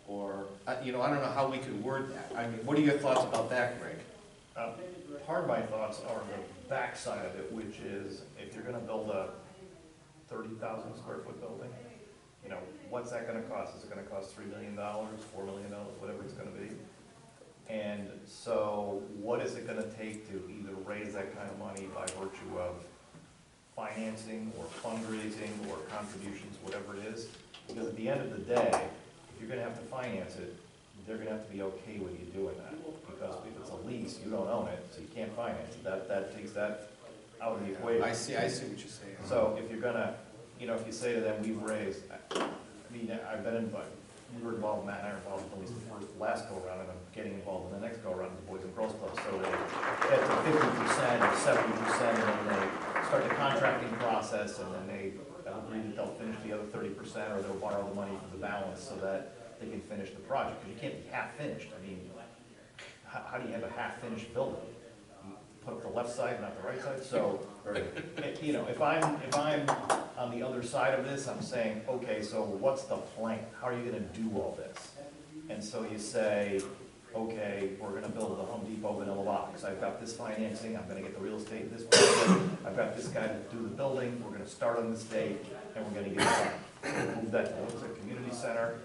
S6: or, you know, I don't know how we could word that. I mean, what are your thoughts about that, Greg?
S1: Part of my thoughts are the backside of it, which is if you're gonna build a 30,000 square foot building, you know, what's that gonna cost? Is it gonna cost $3 million, $4 million, whatever it's gonna be? And so what is it gonna take to either raise that kind of money by virtue of financing or fundraising or contributions, whatever it is? Because at the end of the day, if you're gonna have to finance it, they're gonna have to be okay with you doing that. Because if it's a lease, you don't own it, so you can't finance it. That takes that out of the equation.
S6: I see what you're saying.
S1: So if you're gonna, you know, if you say to them, we've raised, I mean, I've been involved, we were involved, Matt and I were involved in at least the last go-around, and I'm getting involved in the next go-around with the Boys and Girls Club. So they get to 50% or 70%, and then they start the contracting process, and then they agree that they'll finish the other 30%, or they'll borrow the money for the balance so that they can finish the project. Because you can't be half-finished. I mean, how do you have a half-finished building? You put up the left side, not the right side. So, you know, if I'm on the other side of this, I'm saying, okay, so what's the plan? How are you going to do all this? And so you say, okay, we're going to build the Home Depot vanilla box. I've got this financing. I'm going to get the real estate in this project. I've got this guy to do the building. We're going to start on this date, and we're going to get it done. Move that to the Hooksett Community Center.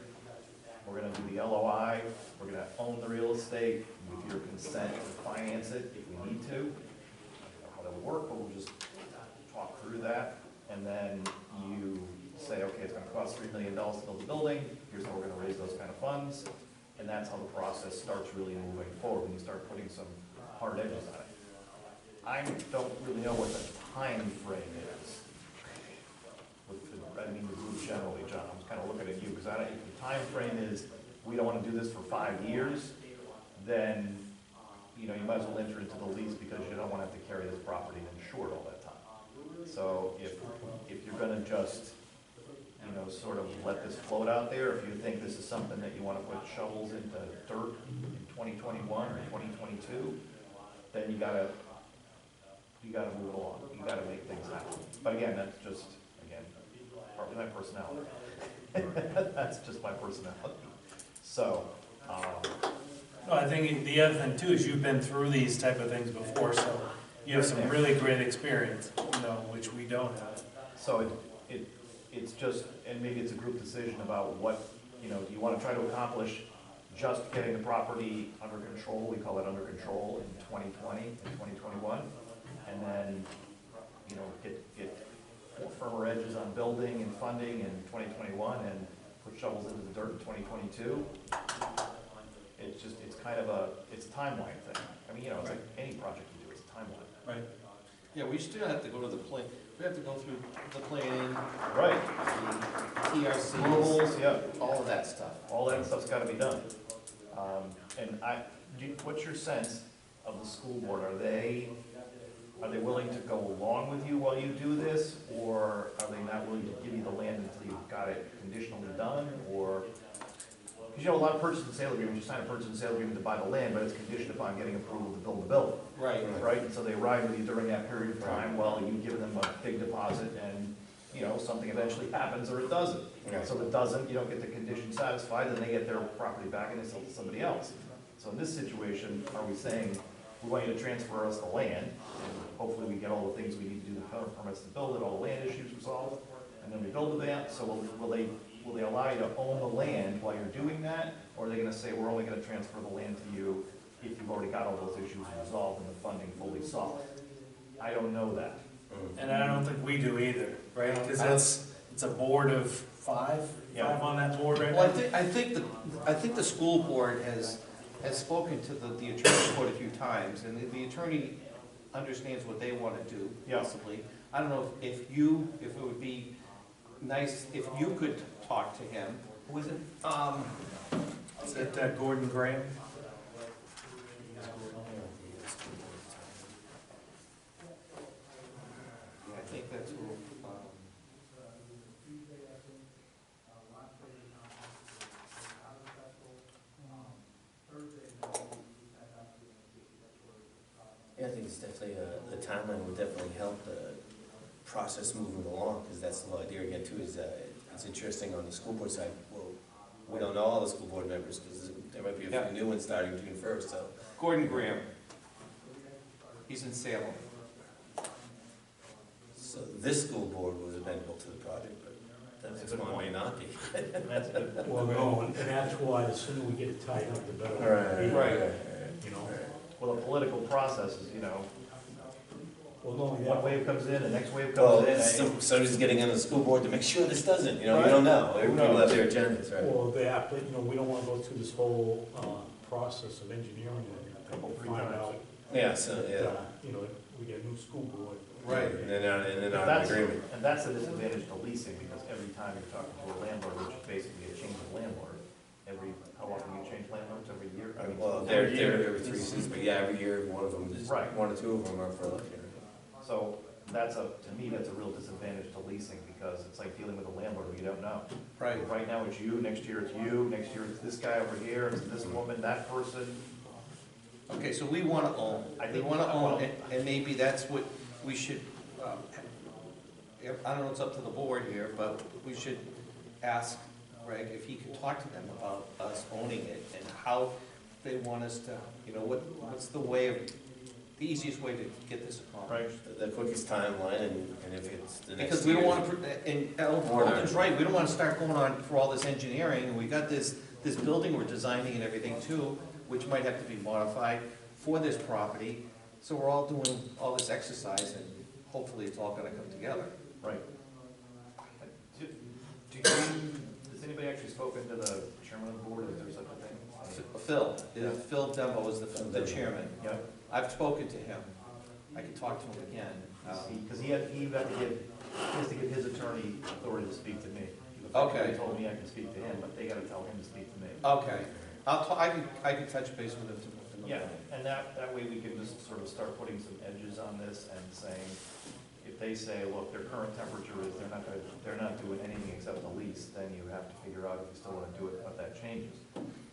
S1: We're gonna do the LOI, we're gonna own the real estate, with your consent to finance it if we need to. I don't know how that would work, but we'll just talk through that, and then you say, okay, it's gonna cost $3 million to build the building, here's how we're gonna raise those kind of funds, and that's how the process starts really moving forward, when you start putting some hard edges on it. I don't really know what the time frame is. I mean, the group generally, John, I'm kind of looking at you, because if the time frame is, we don't want to do this for 5 years, then, you know, you might as well enter into the lease, because you don't want to have to carry this property insured all that time. So if you're gonna just, you know, sort of let this float out there, if you think this is something that you want to put shovels into dirt in 2021 or 2022, then you gotta move along, you gotta make things happen. But again, that's just, partly my personality. That's just my personality. So,
S2: No, I think the other thing too is you've been through these type of things before, so you have some really great experience, you know, which we don't have.
S1: so it's just, and maybe it's a group decision about what, you know, do you want to try to accomplish just getting the property under control, we call it under control, in 2020 and 2021, and then, you know, get firmer edges on building and funding in 2021 and put shovels into the dirt in 2022. It's just, it's kind of it's a timeline thing. I mean, you know, it's like any project you do, it's a timeline.
S2: Right.
S5: Yeah, we still have to go to the plan, we have to go through the planning,
S1: Right.
S5: the TRCs,
S1: Approvals, yeah,
S5: all of that stuff.
S1: all that stuff's gotta be done. And what's your sense of the school board? Are they willing to go along with you while you do this, or are they not willing to give you the land until you've got it conditionally done, or? Because you know, a lot of purchase and sale agreements, you sign a purchase and sale agreement to buy the land, but it's conditioned upon getting approval to build the building.
S5: Right.
S1: Right, and so they ride with you during that period of time while you give them a big deposit, and, you know, something eventually happens or it doesn't.
S4: Right.
S1: So if it doesn't, you don't get the condition satisfied, then they get their property back and they sell it to somebody else. So in this situation, are we saying, we want you to transfer us the land, and hopefully we get all the things we need to do, the permits to build it, all the land issues resolved, and then we build the van, so will they allow you to own the land while you're doing that? Or are they gonna say, we're only gonna transfer the land to you if you've already got all those issues resolved and the funding fully solved? I don't know that.
S2: And I don't think we do either, right? Because it's a board of five on that board right now.
S6: Well, I think the school board has spoken to the attorney quite a few times, and the attorney understands what they wanna do,
S1: Yeah.
S6: possibly. I don't know if it would be nice if you could talk to him.
S1: Who is it?
S2: Is that Gordon Graham?
S6: I think that's who,
S4: Yeah, I think it's definitely, the timeline would definitely help the process moving along, because that's the whole idea again too, is it's interesting on the school board side. Well, we don't know all the school board members, because there might be a few new ones starting June 1st, so.
S6: Gordon Graham. He's in Salem.
S4: So this school board was amenable to the project, but the next one may not be.
S1: That's a good.
S7: Well, no, and that's why the sooner we get it tied up, the better.
S6: Right.
S7: You know,
S1: Well, the political process is, you know,
S7: well, no,
S1: one wave comes in, the next wave
S4: Well,
S1: comes in.
S4: so does getting on the school board to make sure this doesn't, you know, you don't know. People have their agendas, right?
S7: well, you know, we don't wanna go through this whole, process of engineering and
S1: Couple, three
S7: find
S1: times.
S7: out
S4: Yeah, so,
S7: that,
S4: yeah.
S7: you know, we get a new school board.
S6: Right.
S4: And then out of
S1: That's-
S4: agreement.
S1: And that's the disadvantage to leasing, because every time you're talking to a landlord, which is basically a change of landlord, how often do you change landlords, every year? I mean,
S4: Well, they're every 3 seasons, but yeah, every year, one of them, is
S1: Right.
S4: one or two of them are for election.
S1: So to me, that's a real disadvantage to leasing, because it's like dealing with a landlord who you don't know.
S6: Right.
S1: Right now it's you, next year it's you, next year it's this guy over here, it's this woman, that person.
S6: Okay, so we wanna own, we wanna own it, and maybe that's what we should, I don't know, it's up to the board here, but we should ask Greg if he could talk to them about us owning it, and how they want us to, you know, what's the easiest way to get this accomplished.
S4: The quickest timeline, and if it's the next
S6: Because we don't
S4: year-
S6: wanna, and Alden's right, we don't wanna start going on for all this engineering, and we got this building we're designing and everything too, which might have to be modified for this property, so we're all doing all this exercise, and hopefully it's all gonna come together.
S1: Right. Has anybody actually spoken to the chairman of the board, is there such a thing?
S6: Phil Dembo is the chairman.
S1: Yeah,
S6: I've spoken to him. I can talk to him again.
S1: because he has to give his attorney authority to speak to me.
S6: Okay.
S1: He told me I can speak to him, but they gotta tell him to speak to me.
S6: Okay, I can touch base with him tomorrow.
S1: Yeah, and that way we can just sort of start putting some edges on this and saying, if they say, look, their current temperature is, they're not doing anything except the lease, then you have to figure out if you still wanna do it, what that changes.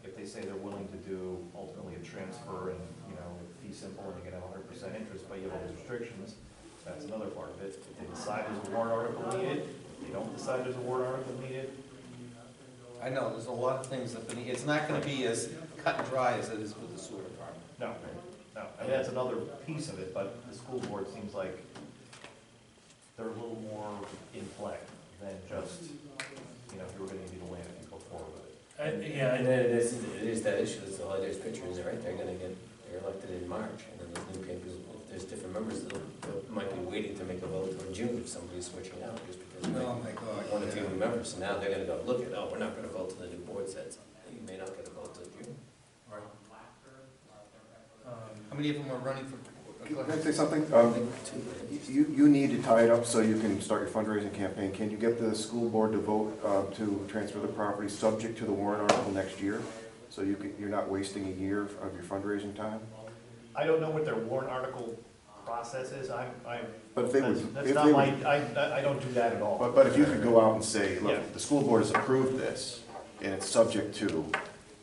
S1: If they say they're willing to do ultimately a transfer and, fee simple and you get 100% interest, but you have all these restrictions, that's another part of it. If they decide there's a warrant article needed, if they don't decide there's a warrant article needed,
S6: I know, there's a lot of things that, it's not gonna be as cut and dry as it is with the sewer department.
S1: no. I mean, that's another piece of it, but the school board seems like they're a little more in play than just, if you were gonna give you the land, you go forward with it.
S2: Yeah,
S4: And then it is that issue, there's pictures, right, they're elected in March, and then there's new papers, if there's different members, they might be waiting to make a vote in June if somebody's switching out, just because
S6: Oh, my God.
S4: one or two new members, so now they're gonna go, look at, we're not gonna vote till the new board says, you may not get a vote till June.
S6: How many of them are running for?
S11: Can I say something? You need to tie it up so you can start your fundraising campaign. Can you get the school board to vote to transfer the property subject to the warrant article next year? So you're not wasting a year of your fundraising time?
S1: I don't know what their warrant article process is,
S11: But if they would,
S1: that's
S11: if
S1: not
S11: they
S1: my,
S11: would,
S1: I don't do that at all.
S11: but if you could go out and say,
S1: Yeah.
S11: look, the school board has approved this, and it's subject to,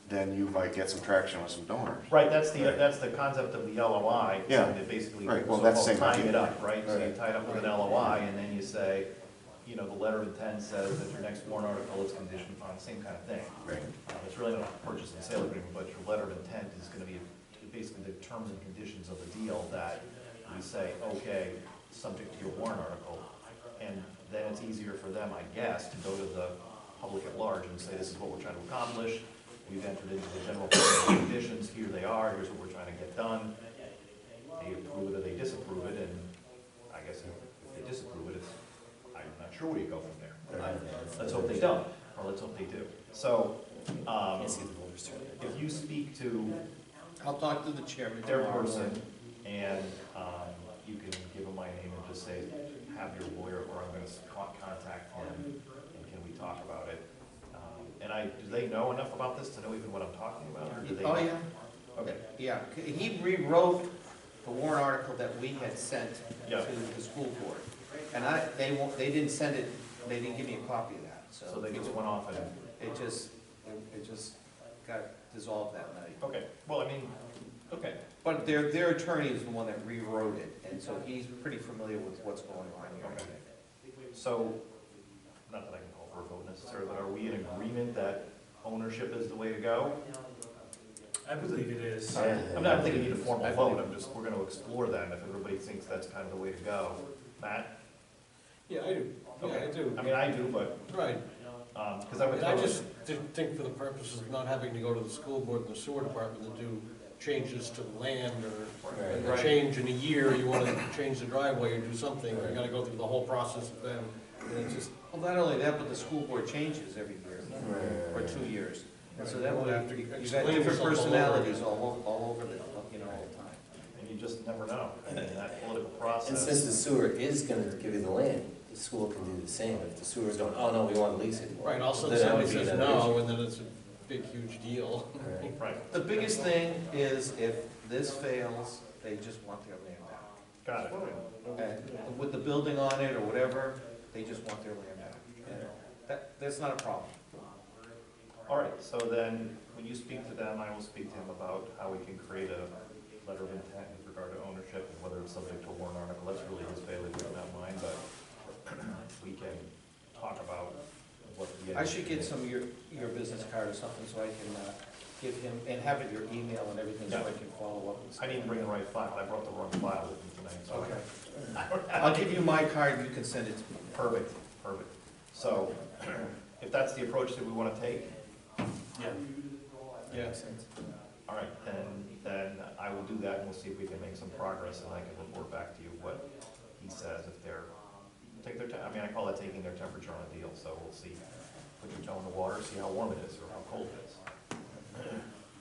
S11: then you might get some traction with some donors.
S1: Right, that's the concept of the LOI.
S11: Yeah.
S1: And it basically,
S11: Right, well, that's the
S1: so-called
S11: same
S1: tying it
S11: idea.
S1: up, right? So you
S4: Right.
S1: tie it up with an LOI, and then you say, the letter of intent says that your next warrant article is conditioned upon the same kind of thing.
S4: Right.
S1: It's really not a purchase and sale agreement, but your letter of intent is gonna be basically the terms and conditions of the deal that we say, okay, subject to your warrant article. And then it's easier for them, I guess, to go to the public at large and say, this is what we're trying to accomplish. We've entered into the general conditions, here they are, here's what we're trying to get done. They approve it or they disapprove it, and I guess if they disapprove it, I'm not sure where you go from there. Let's hope they don't, or let's hope they do. So,
S4: Can't see the voters turn it.
S1: if you speak to
S6: I'll talk to the chairman
S1: their
S6: tomorrow.
S1: person, and you can give them my name and just say, have your lawyer, or I'm gonna contact him, and can we talk about it? Do they know enough about this to know even what I'm talking about, or do they?
S6: Oh, yeah,
S1: Okay,
S6: yeah. He rewrote the warrant article that we had sent
S1: Yeah.
S6: to the school board. And they didn't send it, they didn't give me a copy of that, so.
S1: so they just went off and,
S6: It just got dissolved that night.
S1: okay, well, I mean, okay,
S6: But their attorney is the one that rewrote it, and so he's pretty familiar with what's going on here.
S1: Okay. So, not that I can call for a vote necessarily, but are we in agreement that ownership is the way to go?
S2: I believe it is.
S1: I'm not thinking you need a formal vote, we're gonna explore that, and if everybody thinks that's kind of the way to go. Matt?
S5: Yeah, I do. Yeah, I do.
S1: I mean, I do, but,
S5: Right.
S1: because I would.
S5: And I just think for the purposes of not having to go to the school board and the sewer department to do changes to the land or
S4: Right.
S5: a change in a year, you want to change the driveway or do something, you gotta go through the whole process of them. And it's just,
S6: Well, not only that, but the school board changes every year, or 2 years. And so that way, you got
S5: Explain
S6: different
S5: yourself all over
S6: personalities
S5: again.
S6: all over the, all the time.
S1: And you just never know, I mean, that political
S4: And
S1: process.
S4: since the sewer is gonna give you the land, the school can do the same. If the sewer's going, oh, no, we want to lease it.
S5: right, all of a
S4: Then
S5: sudden
S4: that would
S5: somebody
S4: be
S5: says
S4: another
S5: no,
S4: issue.
S5: and then it's a big, huge deal.
S4: Right.
S1: Right,
S6: The biggest thing is if this fails, they just want their land back.
S1: got it.
S6: Okay, with the building on it or whatever, they just want their land back. And that's not a problem.
S1: All right, so then, when you speak to them, I will speak to him about how we can create a letter of intent with regard to ownership, and whether it's subject to a warrant article, that's really his bailiwick, not mine, but we can talk about what the.
S6: I should get some of your business card or something so I can give him, and have it your email and everything so I can follow up.
S1: I didn't bring the right file, I brought the wrong file with me tonight, so.
S6: Okay.
S1: I don't have
S6: I'll give you my card, you can send it to me.
S1: Perfect, perfect. So, if that's the approach that we want to take,
S2: Yeah.
S5: Yeah.
S1: all right, then I will do that, and we'll see if we can make some progress, and I can report back to you what he says, if they're, take their, I mean, I call that taking their temperature on a deal, so we'll see. Put your toe in the water, see how warm it is or how cold it is.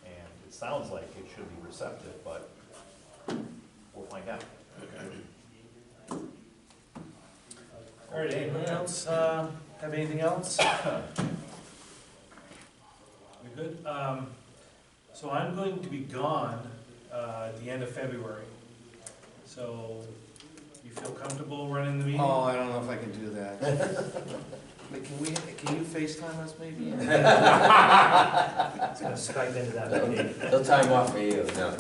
S1: And it sounds like it should be receptive, but we'll find out.
S2: All right, anyone else have anything else? We good? So I'm going to be gone at the end of February. So you feel comfortable running the meeting?
S6: Oh, I don't know if I can do that. But can you FaceTime us maybe?
S1: It's gonna Skype into that meeting.
S4: They'll time off for you, no.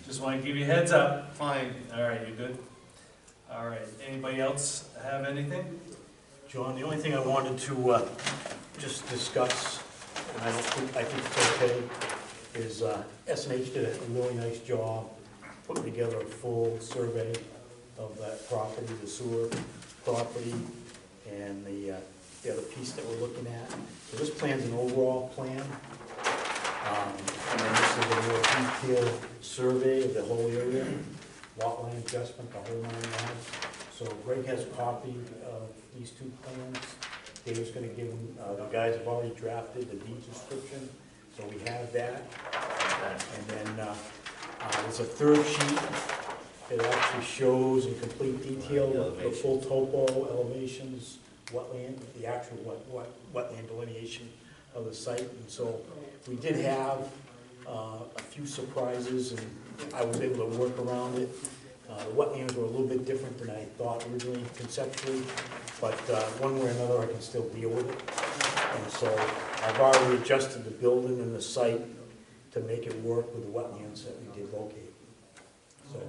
S2: Just want to give you a heads up.
S6: Fine.
S2: All right, you good? All right, anybody else have anything?
S7: John, the only thing I wanted to just discuss, and I think it's okay, is S&H did a really nice job putting together a full survey of that property, the sewer property, and the other piece that we're looking at. So this plan's an overall plan, and then this is a more detailed survey of the whole area, lot line adjustment, the whole 9 yards. So Greg has a copy of these 2 plans. Dave's gonna give them, the guys have already drafted the deed description, so we have that. And then there's a 3rd sheet that actually shows in complete detail the full topo, elevations, wetland, the actual wetland delineation of the site. And so we did have a few surprises, and I was able to work around it. The wetlands were a little bit different than I thought originally conceptually, but one way or another I can still deal with it. And so I've already adjusted the building and the site to make it work with the wetlands that we did locate. So,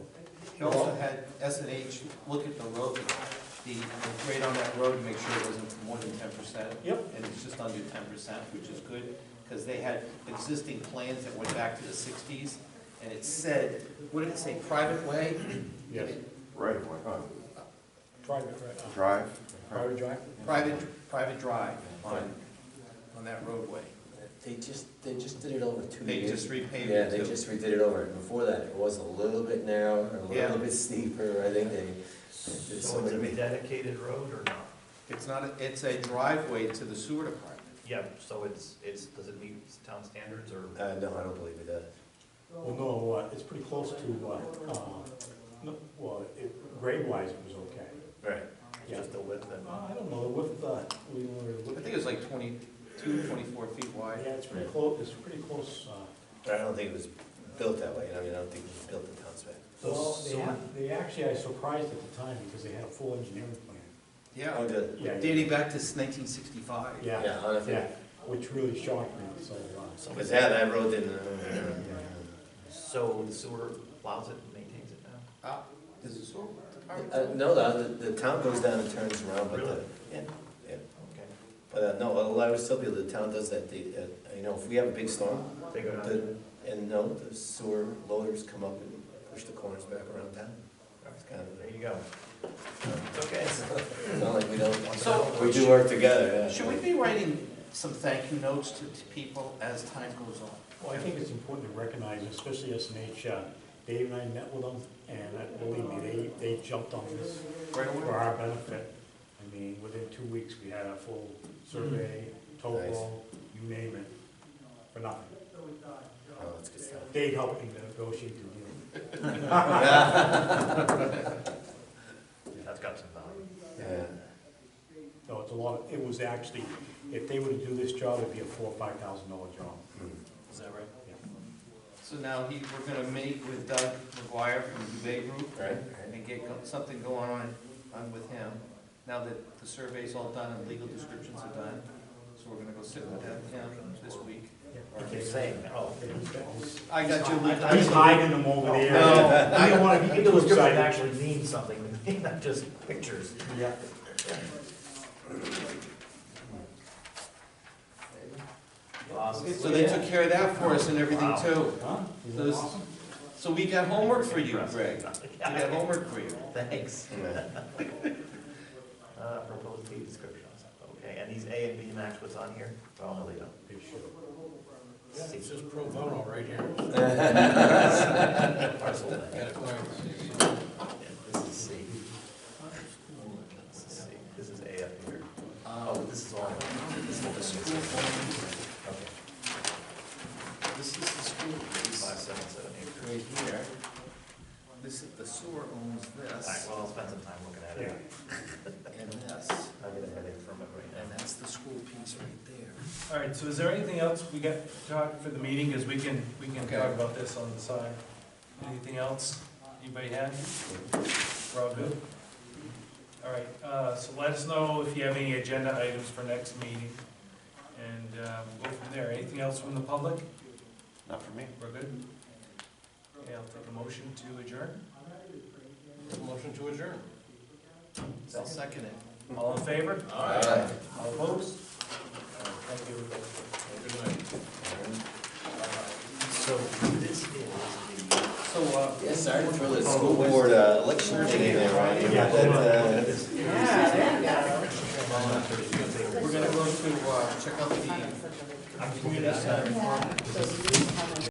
S6: He also had S&H look at the road, the grade on that road, make sure it wasn't more than 10%.
S7: Yep.
S6: And it's just under 10%, which is good, because they had existing plans that went back to the 60s, and it said, what did it say, private way?
S7: yes,
S11: Right,
S7: private
S11: drive.
S7: drive.
S6: Private drive on that roadway.
S4: They just did it over 2
S6: They
S4: years.
S6: just repaved
S4: Yeah,
S6: it
S4: they
S6: too.
S4: just redid it over. Before that, it was a little bit narrower, a
S6: Yeah.
S4: little bit steeper, I think they did
S1: So
S4: so
S1: it's a
S4: many.
S1: dedicated road or not?
S6: It's not, it's a driveway to the sewer department.
S1: Yeah, so it's, does it meet town standards or?
S4: No, I don't believe it does.
S7: Well, no, it's pretty close to, grade-wise it was okay.
S4: Right.
S7: Yeah.
S1: Just the width and?
S7: I don't know, the width, we were
S6: I
S7: looking.
S6: think it was like 22, 24 feet wide.
S7: Yeah, it's pretty close,
S4: I don't think it was built that way. I mean, I don't think it was built in town spec.
S7: well, they actually, I was surprised at the time because they had a full engineering plan.
S6: Yeah,
S4: Oh, good.
S7: Yeah,
S6: dating back to 1965.
S7: Yeah,
S4: Yeah, honestly.
S7: yeah, which really shocked me, so,
S4: Because that road didn't,
S1: So the sewer plows it and maintains it now?
S6: Is it sewer department?
S4: no, the town goes down and turns around, but
S1: Really?
S4: yeah.
S1: Okay.
S4: But no, I would still be, the town does that, you know, if we have a big storm,
S1: They go down.
S4: and no, the sewer loaders come up and push the corners back around town. It's kind of,
S1: There you go. It's okay.
S4: it's not like we don't,
S6: So,
S4: we do work together, yeah.
S6: should we be writing some thank you notes to people as time goes on?
S7: well, I think it's important to recognize, especially S&H, Dave and I met with them, and believe me, they jumped on this
S6: Right away?
S7: for our benefit. I mean, within 2 weeks, we had a full survey, topo,
S4: Nice.
S7: you name it, for nothing.
S4: Oh, that's good stuff.
S7: Dave helped me negotiate the deal.
S1: That's got some value.
S4: Yeah.
S7: No, it's a lot, it was actually, if they were to do this job, it'd be a $4,000 or $5,000 job.
S2: Is that right?
S6: So now we're gonna meet with Doug McGuire from the Dubay Group
S4: Right.
S6: and get something going on with him, now that the survey's all done and legal descriptions are done. So we're gonna go sit with him this week.
S1: You're saying, oh.
S6: I got you.
S7: He's hiding them over there.
S6: No.
S7: I don't want to be
S1: The
S7: too
S1: description
S7: excited.
S1: actually means something, not just pictures.
S7: Yeah.
S1: Awesome.
S6: So they took care of that for us and everything
S1: Wow.
S6: too.
S7: Huh? Isn't
S6: So
S7: that
S6: this-
S7: awesome?
S6: So we got homework for you, Greg. We got homework for you.
S1: Thanks.
S4: Yeah.
S1: Proposed deed descriptions. Okay, and these A and B match what's on here? Well, no, they don't.
S7: They should.
S5: Yeah, it's just pro bono right here.
S1: Parcel A.
S5: Got it, right.
S1: Yeah, this is C.
S6: sewer owns
S1: All right,
S6: this
S1: well, I'll spend some time looking at it.
S6: and this,
S1: I'll get a headache from it right
S6: and
S1: now.
S6: that's the school piece right there.
S2: All right, so is there anything else we got to talk for the meeting, because we can
S3: Okay.
S2: talk about this on the side. Anything else anybody had? We're all good? All right, so let us know if you have any agenda items for next meeting, and we'll go from there. Anything else from the public?
S11: Not for me.
S2: We're good? Okay, I'll take a motion to adjourn.
S5: Motion to adjourn.
S1: I'll second it.
S2: All in favor?
S4: Aye.
S2: All opposed? Thank you.
S1: So this is the.
S6: So,
S4: Yes, sorry to throw the school board election thing in there on you, but that,
S6: we're gonna go to, check out the community center.
S8: So you have